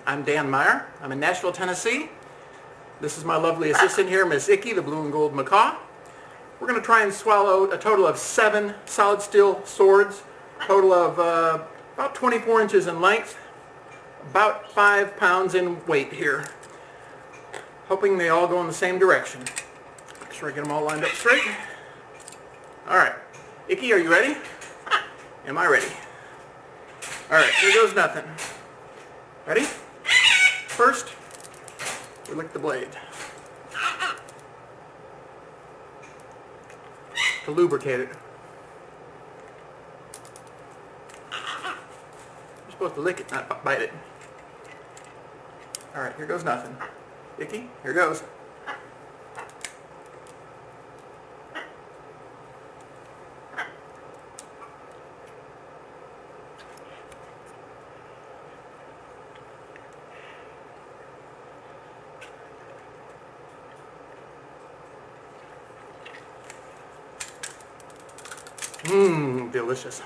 I'm Dan Meyer. I'm in Nashville, Tennessee. This is my lovely assistant here, Miss Icky, the blue and gold macaw. We're going to try and swallow a total of 7 solid steel swords, total of about 24 inches in length, about 5 pounds in weight here. Hoping they all go in the same direction. Make sure I get them all lined up straight. Alright. Icky, are you ready? Am I ready? Alright, here goes nothing. Ready? First, we lick the blade to lubricate it. You're supposed to lick it, not bite it. Alright, here goes nothing. Icky, here goes. Delicious.